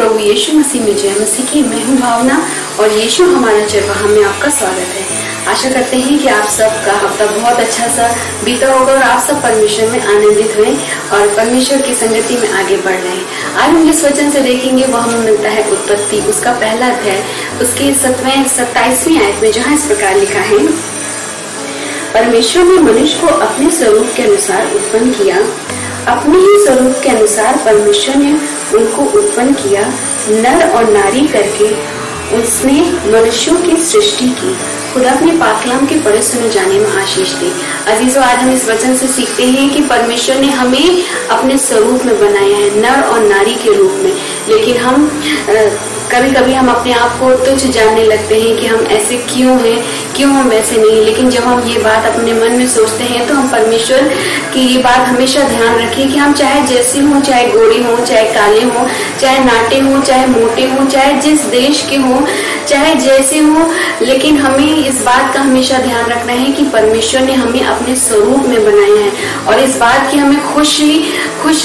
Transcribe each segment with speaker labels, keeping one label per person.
Speaker 1: प्रभु यीशु मसीह में जय मसीह की। मैं हूं भावना और यीशु हमारा चरवाहा में आपका स्वागत है। आशा करते हैं कि आप सबका हफ्ता बहुत अच्छा सा बीता होगा और आप सब परमेश्वर में आनंदित हुए और परमेश्वर की संगति में आगे बढ़ रहे हैं। आज हम जिस वचन से देखेंगे वह हमें मिलता है उत्पत्ति उसका पहला अध्याय उसके 27वीं आयत में, जहाँ इस प्रकार लिखा है, परमेश्वर ने मनुष्य को अपने स्वरूप के अनुसार उत्पन्न किया, अपने ही स्वरूप के अनुसार परमेश्वर ने उनको उत्पन्न किया, नर और नारी करके उसने मनुष्यों की सृष्टि की। खुदा अपने पाकलाम के पढ़े सुने जाने में आशीष दी। अजीजों, आज हम इस वचन से सीखते हैं कि परमेश्वर ने हमें अपने स्वरूप में बनाया है, नर और नारी के रूप में। लेकिन हम कभी कभी हम अपने आप को तुच्छ जानने लगते हैं कि हम ऐसे क्यों हैं, क्यों हम वैसे नहीं। लेकिन जब हम ये बात अपने मन में सोचते हैं तो हम परमेश्वर की ये बात हमेशा ध्यान रखें कि हम चाहे जैसे हों, चाहे गोरे हों, चाहे काले हों, चाहे नाटे हों, चाहे मोटे हों, चाहे जिस देश के हों, चाहे जैसे हों, लेकिन हमें इस बात का हमेशा ध्यान रखना है कि परमेश्वर ने हमें अपने स्वरूप में बनाया है। और इस बात की हमें खुश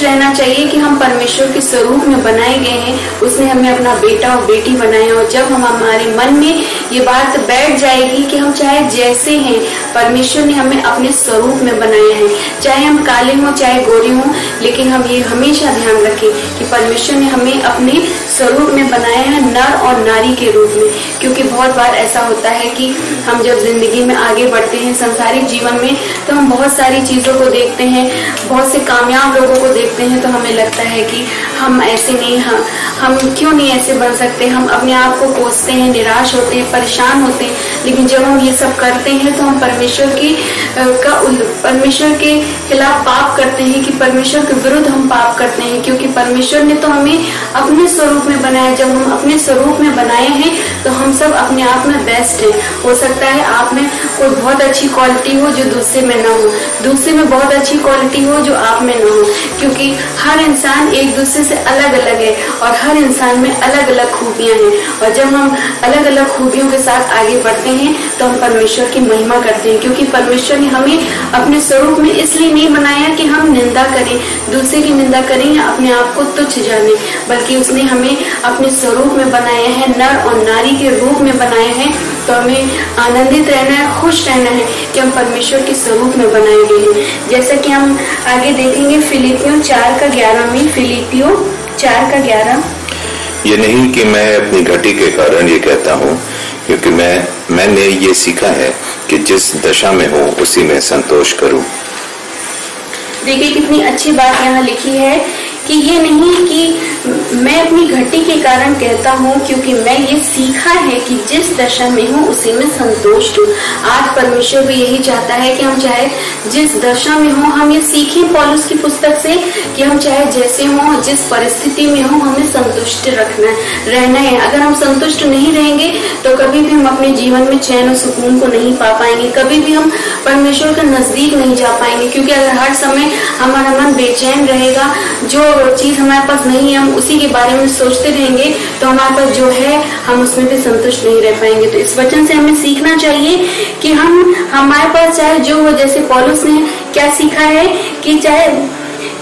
Speaker 1: रहना चाहिए कि हम परमेश्वर के स्वरूप में बनाए गए हैं। उसने हमें अपना बेटा और बेटी बनाया। और जब हम हमारे मन में ये बात बैठ जाएगी कि हम चाहे जैसे हैं, परमेश्वर ने हमें अपने स्वरूप में बनाया है, चाहे हम काले हों चाहे गोरे हों, लेकिन हम ये हमेशा ध्यान रखें कि परमेश्वर ने हमें अपने स्वरूप में बनाया है, नर और नारी के रूप में। क्योंकि बहुत बार ऐसा होता है कि हम जब जिंदगी में आगे बढ़ते हैं संसारिक जीवन में, तो हम बहुत सारी चीजों को देखते हैं, बहुत से कामयाब लोगों को देखते हैं, तो हमें लगता है कि हम ऐसे नहीं, हम क्यों नहीं ऐसे बन सकते। हम अपने आप को कोसते हैं, निराश होते हैं, परेशान होते हैं। लेकिन जब हम ये सब करते हैं तो हम परमेश्वर के खिलाफ पाप करते हैं, कि परमेश्वर के विरुद्ध हम पाप करते हैं। क्योंकि परमेश्वर ने तो हमें अपने स्वरूप में बनाया। जब हम अपने स्वरूप में बनाए हैं तो हम सब अपने आप में बेस्ट है। हो सकता है आप में कोई बहुत अच्छी क्वालिटी हो जो दूसरे में ना हो, दूसरे में बहुत अच्छी क्वालिटी हो जो आप में ना हो। क्योंकि हर इंसान एक दूसरे से अलग अलग है और हर इंसान में अलग अलग खूबियां हैं। और जब हम अलग अलग खूबियों के साथ आगे बढ़ते हैं तो हम परमेश्वर की महिमा करते हैं। क्योंकि परमेश्वर ने हमें अपने स्वरूप में इसलिए नहीं बनाया कि हम निंदा करें, दूसरे की निंदा करें या अपने आप को तुच्छ जाने, बल्कि उसने हमें अपने स्वरूप में बनाया है, नर और नारी के रूप में बनाया है। तो हमें आनंदित रहना है, खुश रहना है कि हम परमेश्वर के स्वरूप में बनाए गए हैं। जैसा कि हम आगे देखेंगे फिलिपियों 4:11 में, फिलिपियों 4:11,
Speaker 2: ये नहीं कि मैं अपनी घटी के कारण ये कहता हूँ, क्योंकि मैंने ये सीखा है कि जिस दशा में हूँ उसी में संतोष करूँ।
Speaker 1: देखिए कितनी अच्छी बात यहाँ लिखी है कि ये नहीं कि मैं अपनी घटी के कारण कहता हूँ, क्योंकि मैं ये सीखा है कि जिस दशा में हूँ उसी में संतुष्ट हूँ। आज परमेश्वर भी यही चाहता है कि हम चाहे जिस दशा में हो, हम ये सीखें पौलुस की पुस्तक से कि हम चाहे जैसे हों, जिस परिस्थिति में हो, हमें संतुष्ट रहना है। अगर हम संतुष्ट नहीं रहेंगे तो कभी भी हम अपने जीवन में चैन और सुकून को नहीं पा पाएंगे, कभी भी हम परमेश्वर के नजदीक नहीं जा पाएंगे। क्योंकि अगर हर समय हमारा मन बेचैन रहेगा, जो चीज हमारे पास नहीं है हम उसी के बारे में सोचते रहेंगे, तो हमारे पास जो है हम उसमें भी संतुष्ट नहीं रह पाएंगे। तो इस वचन से हमें सीखना चाहिए कि हमारे पास चाहे जो हो, जैसे पौलुस ने क्या सीखा है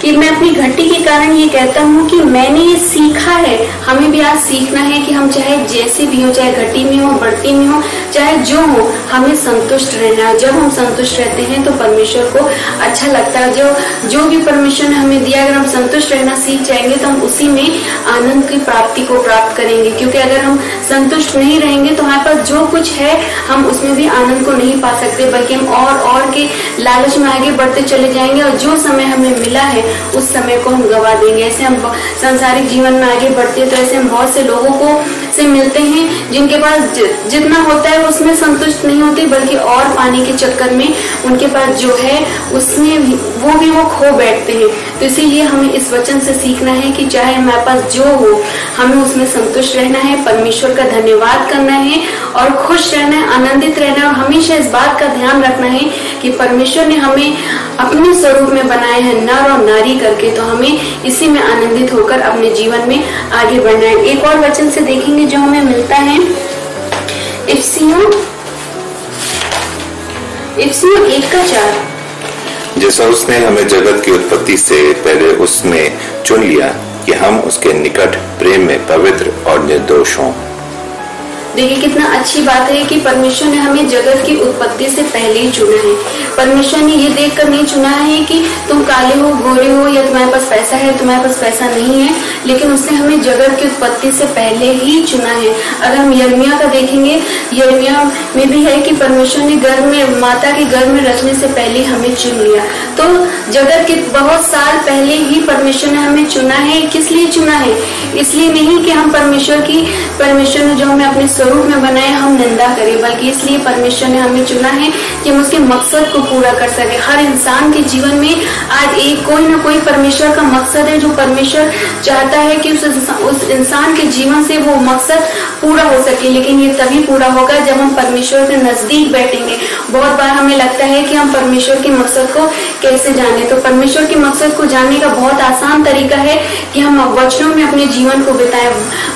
Speaker 1: कि मैं अपनी घटी के कारण ये कहता हूँ कि मैंने ये सीखा है। हमें भी आज सीखना है कि हम चाहे जैसे भी हो, चाहे घटी में हो, बढ़ती में हो, चाहे जो हो, हमें संतुष्ट रहना है। जब हम संतुष्ट रहते हैं तो परमेश्वर को अच्छा लगता है। जो भी परमेश्वर ने हमें दिया, अगर हम संतुष्ट रहना सीख जाएंगे तो हम उसी में आनंद की प्राप्ति को प्राप्त करेंगे। क्योंकि अगर हम संतुष्ट नहीं रहेंगे तो हमारे पास जो कुछ है हम उसमें भी आनंद को नहीं पा सकते, बल्कि हम और के लालच में आगे बढ़ते चले जाएंगे और जो समय हमें मिला है उस समय को हम गवा देंगे। ऐसे हम सांसारिक जीवन में आगे बढ़ते हैं तो ऐसे हम बहुत से लोगों को से मिलते हैं जिनके पास जितना होता है उसमें संतुष्ट नहीं होते, बल्कि और पाने के चक्कर में उनके पास जो है उसमें वो खो बैठते हैं। तो इसीलिए हमें इस वचन से सीखना है कि चाहे हमारे पास जो हो हमें उसमें संतुष्ट रहना है, परमेश्वर का धन्यवाद करना है और खुश रहना है, आनंदित रहना है। और हमेशा इस बात का ध्यान रखना है कि परमेश्वर ने हमें अपने स्वरूप में बनाया है, नर और नारी करके, तो हमें इसी में आनंदित होकर अपने जीवन में आगे बढ़ना है। एक और वचन से देखेंगे जो हमें मिलता है इफिसियों 1:4।
Speaker 2: जैसा उसने हमें जगत की उत्पत्ति से पहले उसमें चुन लिया कि हम उसके निकट प्रेम में पवित्र और निर्दोष हों।
Speaker 1: देखिए कितना अच्छी बात है कि परमेश्वर ने हमें जगत की उत्पत्ति से पहले ही चुना है। परमेश्वर ने ये देखकर नहीं चुना है कि तुम काले हो, गोरे हो, या तुम्हारे पास पैसा है, तुम्हारे पास पैसा नहीं है, लेकिन उसने हमें जगत की उत्पत्ति से पहले ही चुना है। अगर हम यिर्मयाह का देखेंगे, यिर्मयाह में भी है कि परमेश्वर ने गर्भ में, माता के गर्भ में रचने से पहले हमें चुन लिया। तो जगत के बहुत साल पहले ही परमेश्वर ने हमें चुना है। किस लिए चुना है? इसलिए नहीं कि हम परमेश्वर ने जो हमें अपने स्वरूप में बनाए हम निंदा करें, बल्कि इसलिए परमेश्वर ने हमें चुना है कि हम उसके मकसद को पूरा कर सके। हर इंसान के जीवन में आज एक कोई ना कोई परमेश्वर का मकसद है, जो परमेश्वर चाहता है कि उस इंसान के जीवन से वो मकसद पूरा हो सके। लेकिन ये तभी पूरा होगा जब हम परमेश्वर के नजदीक बैठेंगे। बहुत बार हमें लगता है कि हम परमेश्वर के मकसद को कैसे जाने, तो परमेश्वर के मकसद को जानने का बहुत आसान तरीका है कि हम वचनों में अपने जीवन को बिताएं,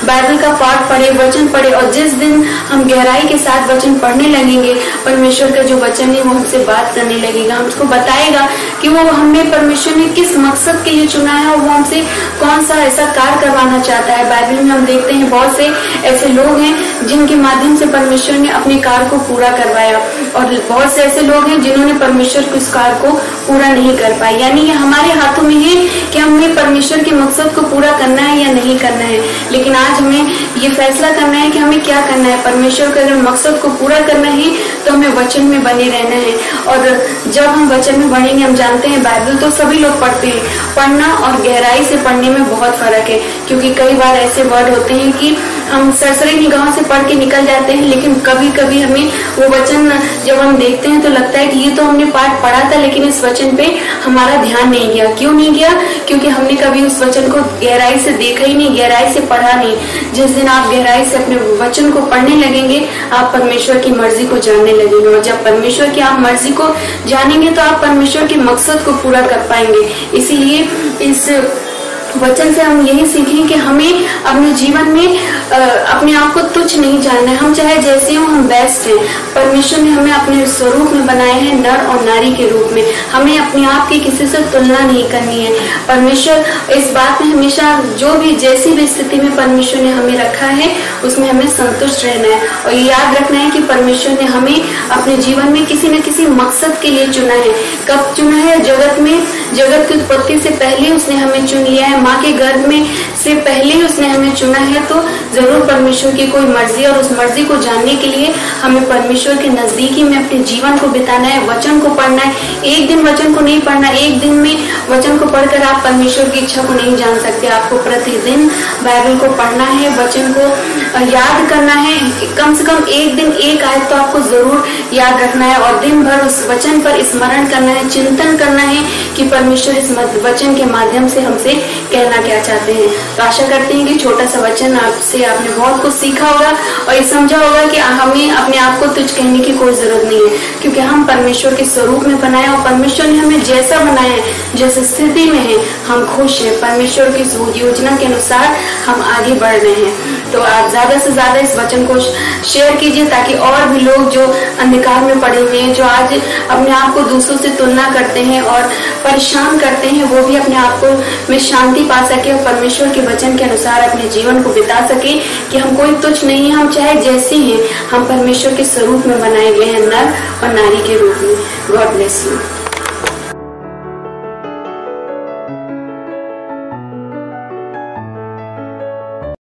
Speaker 1: बाइबल का पाठ पढ़े, वचन पढ़े, और जिस दिन हम गहराई के साथ वचन पढ़ने लगेंगे, परमेश्वर का जो वचन है वो हमसे बात करने लगेगा, हमको बताएगा कि वो हमें परमेश्वर ने किस मकसद के लिए चुना है और वो हमसे कौन सा ऐसा कार्य करवाना चाहता है। बाइबल में हम देखते हैं बहुत से ऐसे लोग हैं जिनके माध्यम से परमेश्वर ने अपने कार्य को पूरा करवाया, और बहुत से ऐसे लोग हैं जिन्होंने परमेश्वर के उस कार्य को पूरा नहीं कर पाए। यानी ये हमारे हाथों में है कि हमें परमेश्वर के मकसद को पूरा करना है या नहीं करना है। लेकिन आज हमें ये फैसला करना है कि हमें क्या करना है। परमेश्वर के अगर मकसद को पूरा करना है तो हमें वचन में बने रहना है, और जब हम वचन में बढ़ेंगे, हम जानते हैं बाइबल तो सभी लोग पढ़ते हैं, पढ़ना और गहराई से पढ़ने में बहुत फर्क है। क्योंकि कई बार ऐसे वर्ड होते हैं कि हम सरसरी निगाहों से पढ़ के निकल जाते हैं, लेकिन कभी कभी हमें वो वचन जब हम देखते हैं तो लगता है कि ये तो हमने पाठ पढ़ा था, लेकिन इस वचन पे हमारा ध्यान नहीं गया। क्यों नहीं गया? क्योंकि हमने कभी उस वचन को गहराई से देखा ही नहीं, गहराई से पढ़ा नहीं। जिस दिन आप गहराई से अपने वचन को पढ़ने लगेंगे, आप परमेश्वर की मर्जी को जानने लगेंगे, और जब परमेश्वर की आप मर्जी को जानेंगे तो आप परमेश्वर के मकसद को पूरा कर पाएंगे। इसीलिए इस वचन से हम यही सीखें कि हमें अपने जीवन में अपने आप को तुच्छ नहीं जानना है। हम चाहे जैसे हो, हम बेस्ट हैं। परमेश्वर ने हमें अपने स्वरूप में बनाए हैं, नर और नारी के रूप में। हमें अपने आप की किसी से तुलना नहीं करनी है। परमेश्वर इस बात में हमेशा, जो भी जैसी भी स्थिति में परमेश्वर ने हमें रखा है, उसमें हमें संतुष्ट रहना है, और ये याद रखना है कि परमेश्वर ने हमें अपने जीवन में किसी न किसी मकसद के लिए चुना है। कब चुना है? जगत की उत्पत्ति से पहले उसने हमें चुन लिया है। माँ के गर्भ में से पहले उसने हमें चुना है। तो जरूर परमेश्वर की कोई मर्जी, और उस मर्जी को जानने के लिए हमें परमेश्वर के नजदीकी में अपने जीवन को बिताना है, वचन को पढ़ना है। एक दिन वचन को नहीं पढ़ना, एक दिन में वचन को पढ़कर आप परमेश्वर की इच्छा को नहीं जान सकते। आपको प्रतिदिन बाइबल को पढ़ना है, वचन को याद करना है। कम से कम एक दिन एक आयत तो आपको जरूर याद रखना है, और दिन भर उस वचन पर स्मरण करना है, चिंतन करना है कि परमेश्वर इस वचन के माध्यम से हमसे कहना क्या चाहते हैं। तो आशा करते हैं कि छोटा सा वचन आपसे आपने बहुत कुछ सीखा होगा और ये समझा होगा कि हमें अपने आप को तुच्छ कहने की कोई जरूरत नहीं है, क्योंकि हम परमेश्वर के स्वरूप में बनाए, और परमेश्वर ने हमें जैसा बनाया है, जिस स्थिति में है, हम खुश हैं। परमेश्वर की योजना के अनुसार हम आगे बढ़ रहे हैं। तो आप ज्यादा से ज्यादा इस वचन को शेयर कीजिए, ताकि और भी लोग जो अंधकार में पड़े हुए हैं, जो आज अपने आप को दूसरों से तुलना करते हैं और परेशान करते हैं, वो भी अपने आप को में शांति पा सके और परमेश्वर के वचन के अनुसार अपने जीवन को बिता सके कि हम कोई तुच्छ नहीं है। हम चाहे जैसे हैं, हम परमेश्वर के स्वरूप में बनाए गए हैं, नर और नारी के रूप में। God bless you.